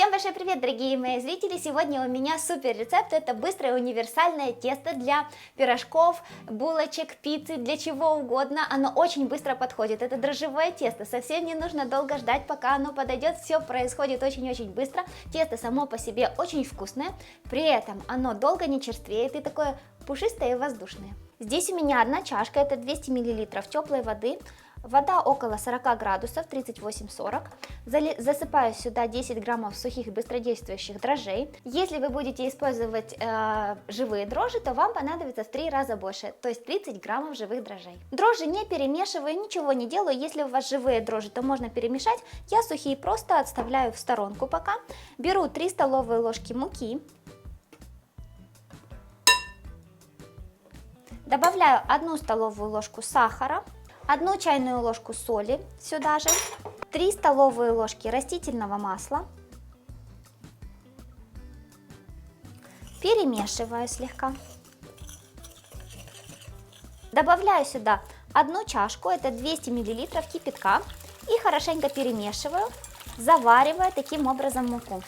Всем большой привет, дорогие мои зрители! Сегодня у меня супер рецепт. Это быстрое универсальное тесто для пирожков, булочек, пиццы, для чего угодно. Оно очень быстро подходит. Это дрожжевое тесто. Совсем не нужно долго ждать, пока оно подойдет. Все происходит очень-очень быстро. Тесто само по себе очень вкусное. При этом оно долго не черствеет и такое пушистое и воздушное. Здесь у меня одна чашка, это 200 мл теплой воды. Вода около 40 градусов, 38-40. Засыпаю сюда 10 граммов сухих быстродействующих дрожжей. Если вы будете использовать живые дрожжи, то вам понадобится в 3 раза больше, то есть 30 граммов живых дрожжей. Дрожжи не перемешиваю, ничего не делаю. Если у вас живые дрожжи, то можно перемешать. Я сухие просто отставляю в сторонку пока. Беру 3 столовые ложки муки. Добавляю 1 столовую ложку сахара. 1 чайную ложку соли сюда же, 3 столовые ложки растительного масла, перемешиваю слегка, добавляю сюда 1 чашку, это 200 мл кипятка и хорошенько перемешиваю, заваривая таким образом муку.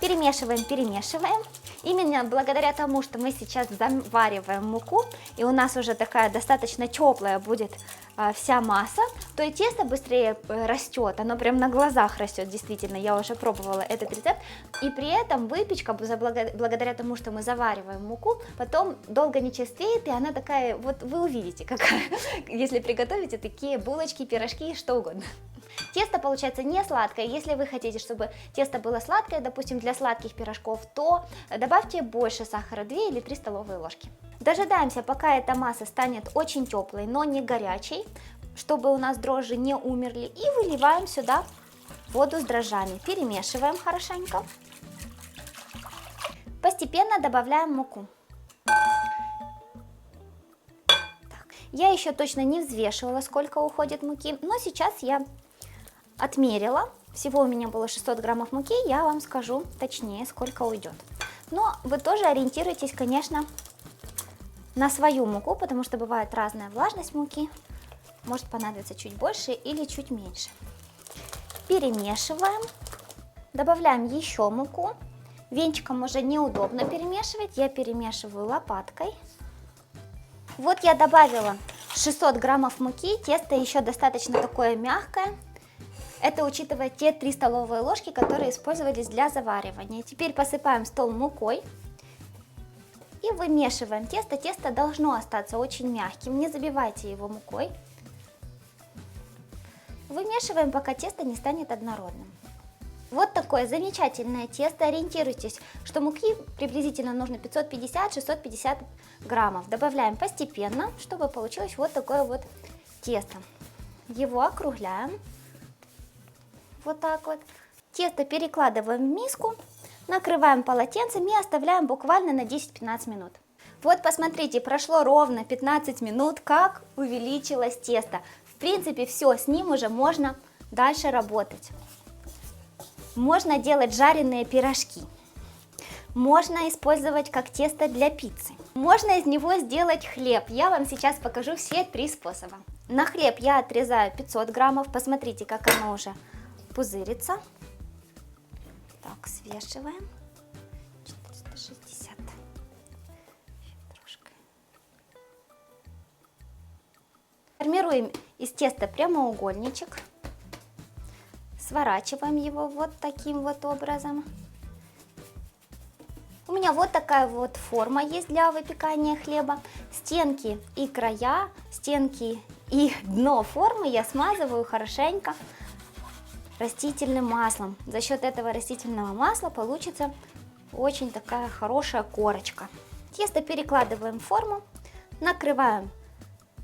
Перемешиваем, перемешиваем. Именно благодаря тому, что мы сейчас завариваем муку, и у нас уже такая достаточно теплая будет вся масса, то и тесто быстрее растет, оно прям на глазах растет, действительно, я уже пробовала этот рецепт. И при этом выпечка, благодаря тому, что мы завариваем муку, потом долго не черствеет, и она такая, вот вы увидите, какая, если приготовите такие булочки, пирожки, что угодно. Тесто получается не сладкое. Если вы хотите, чтобы тесто было сладкое, допустим, для сладких пирожков, то добавьте больше сахара, 2 или 3 столовые ложки. Дожидаемся, пока эта масса станет очень теплой, но не горячей, чтобы у нас дрожжи не умерли, и выливаем сюда воду с дрожжами. Перемешиваем хорошенько. Постепенно добавляем муку. Я еще точно не взвешивала, сколько уходит муки, но сейчас я отмерила. Всего у меня было 600 граммов муки, я вам скажу точнее, сколько уйдет. Но вы тоже ориентируйтесь, конечно, на свою муку, потому что бывает разная влажность муки. Может понадобиться чуть больше или чуть меньше. Перемешиваем. Добавляем еще муку. Венчиком уже неудобно перемешивать, я перемешиваю лопаткой. Вот я добавила 600 граммов муки, тесто еще достаточно такое мягкое. Это учитывая те 3 столовые ложки, которые использовались для заваривания. Теперь посыпаем стол мукой и вымешиваем тесто. Тесто должно остаться очень мягким, не забивайте его мукой. Вымешиваем, пока тесто не станет однородным. Вот такое замечательное тесто. Ориентируйтесь, что муки приблизительно нужно 550-650 граммов. Добавляем постепенно, чтобы получилось вот такое вот тесто. Его округляем. Вот так вот. Тесто перекладываем в миску, накрываем полотенцем и оставляем буквально на 10-15 минут. Вот посмотрите, прошло ровно 15 минут, как увеличилось тесто. В принципе, все, с ним уже можно дальше работать. Можно делать жареные пирожки. Можно использовать как тесто для пиццы. Можно из него сделать хлеб. Я вам сейчас покажу все 3 способа. На хлеб я отрезаю 500 граммов. Посмотрите, как оно уже пузырится. Так, свешиваем. 460. Формируем из теста прямоугольничек. Сворачиваем его вот таким вот образом. У меня вот такая вот форма есть для выпекания хлеба. Стенки и края, стенки и дно формы я смазываю хорошенько растительным маслом. За счет этого растительного масла получится очень такая хорошая корочка. Тесто перекладываем в форму, накрываем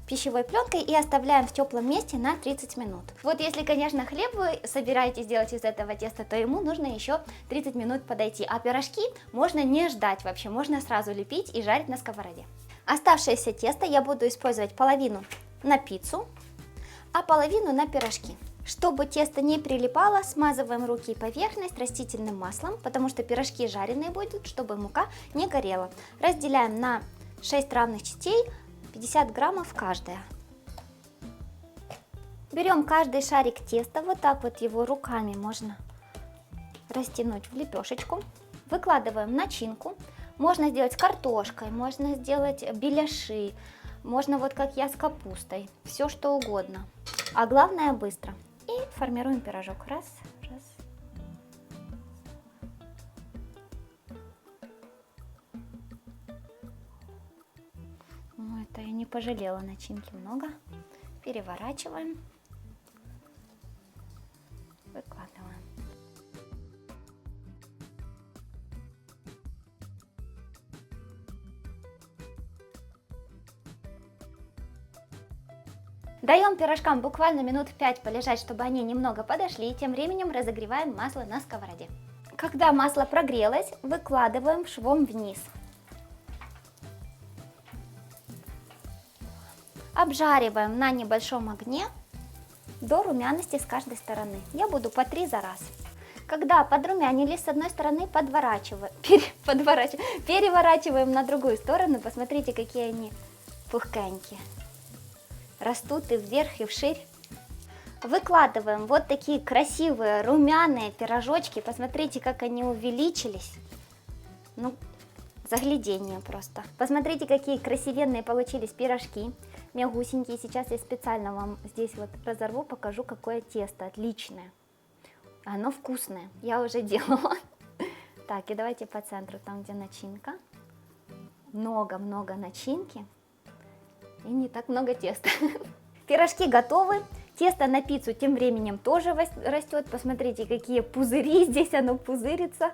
пищевой пленкой и оставляем в теплом месте на 30 минут. Вот если, конечно, хлеб вы собираетесь делать из этого теста, то ему нужно еще 30 минут подойти. А пирожки можно не ждать вообще, можно сразу лепить и жарить на сковороде. Оставшееся тесто я буду использовать половину на пиццу, а половину на пирожки. Чтобы тесто не прилипало, смазываем руки и поверхность растительным маслом, потому что пирожки жареные будут, чтобы мука не горела. Разделяем на 6 равных частей, 50 граммов каждая. Берем каждый шарик теста, вот так вот его руками можно растянуть в лепешечку. Выкладываем начинку. Можно сделать с картошкой, можно сделать беляши, можно вот как я с капустой, все что угодно. А главное быстро. И формируем пирожок. Раз, раз. Это я не пожалела, начинки много. Переворачиваем. Выкладываем. Даем пирожкам буквально минут 5 полежать, чтобы они немного подошли, и тем временем разогреваем масло на сковороде. Когда масло прогрелось, выкладываем швом вниз. Обжариваем на небольшом огне до румяности с каждой стороны. Я буду по 3 за раз. Когда подрумянились, с одной стороны переворачиваем на другую сторону. Посмотрите, какие они пухкенькие. Растут и вверх, и вширь. Выкладываем вот такие красивые румяные пирожочки. Посмотрите, как они увеличились. Ну, загляденье просто. Посмотрите, какие красивенные получились пирожки. Мягусенькие. Сейчас я специально вам здесь вот разорву, покажу, какое тесто отличное. Оно вкусное. Я уже делала. Так, и давайте по центру, там где начинка. Много-много начинки. И не так много теста. Пирожки готовы. Тесто на пиццу тем временем тоже растет. Посмотрите, какие пузыри. Здесь оно пузырится.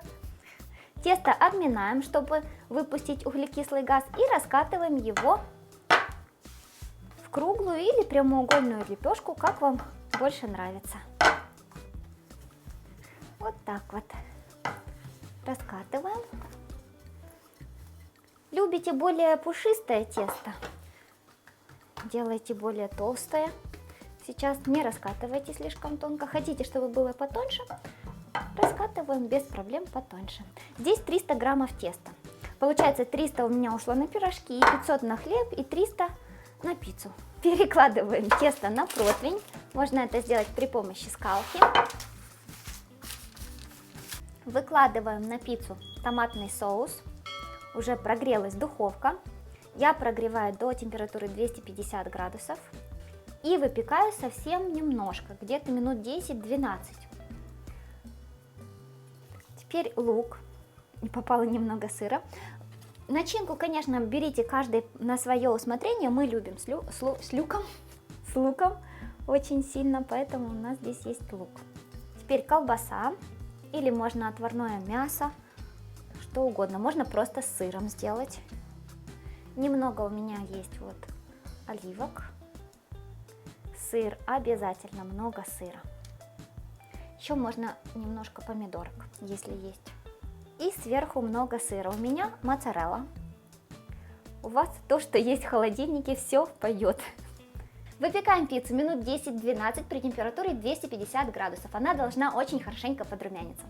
Тесто обминаем, чтобы выпустить углекислый газ. И раскатываем его в круглую или прямоугольную лепешку, как вам больше нравится. Вот так вот. Раскатываем. Любите более пушистое тесто? Делайте более толстое. Сейчас не раскатывайте слишком тонко. Хотите, чтобы было потоньше? Раскатываем без проблем потоньше. Здесь 300 граммов теста. Получается, 300 у меня ушло на пирожки, 500 на хлеб и 300 на пиццу. Перекладываем тесто на противень. Можно это сделать при помощи скалки. Выкладываем на пиццу томатный соус. Уже прогрелась духовка. Я прогреваю до температуры 250 градусов. И выпекаю совсем немножко, где-то минут 10-12. Теперь лук. Попало немного сыра. Начинку, конечно, берите каждый на свое усмотрение. Мы любим с луком очень сильно, поэтому у нас здесь есть лук. Теперь колбаса. Или можно отварное мясо, что угодно. Можно просто с сыром сделать. Немного у меня есть вот оливок. Сыр, обязательно много сыра. Еще можно немножко помидорок, если есть. И сверху много сыра. У меня моцарелла. У вас то, что есть в холодильнике, все пойдет. Выпекаем пиццу минут 10-12 при температуре 250 градусов. Она должна очень хорошенько подрумяниться.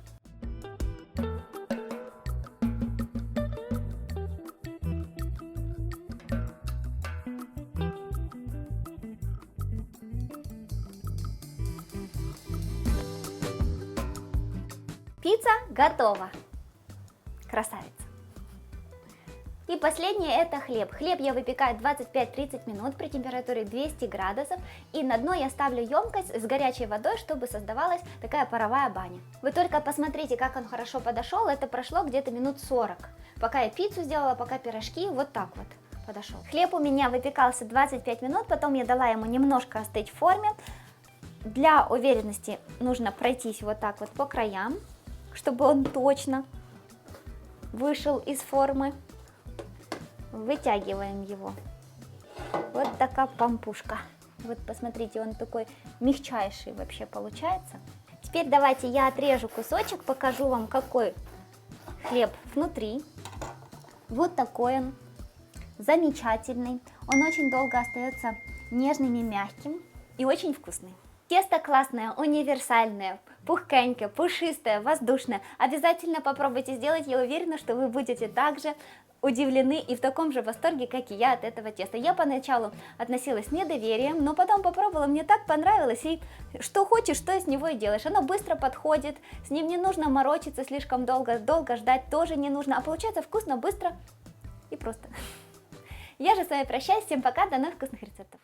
Пицца готова. Красавица. И последнее это хлеб. Хлеб я выпекаю 25-30 минут при температуре 200 градусов. И на дно я ставлю емкость с горячей водой, чтобы создавалась такая паровая баня. Вы только посмотрите, как он хорошо подошел. Это прошло где-то минут 40. Пока я пиццу сделала, пока пирожки, вот так вот подошел. Хлеб у меня выпекался 25 минут, потом я дала ему немножко остыть в форме. Для уверенности нужно пройтись вот так вот по краям, чтобы он точно вышел из формы. Вытягиваем его. Вот такая пампушка. Вот посмотрите, он такой мягчайший вообще получается. Теперь давайте я отрежу кусочек, покажу вам, какой хлеб внутри. Вот такой он, замечательный. Он очень долго остается нежным и мягким и очень вкусный. Тесто классное, универсальное, пухкенькое, пушистое, воздушное. Обязательно попробуйте сделать, я уверена, что вы будете также удивлены и в таком же восторге, как и я от этого теста. Я поначалу относилась с недоверием, но потом попробовала, мне так понравилось, и что хочешь, что из него и делаешь. Оно быстро подходит, с ним не нужно морочиться слишком долго, долго ждать тоже не нужно, а получается вкусно, быстро и просто. Я же с вами прощаюсь, всем пока, до новых вкусных рецептов.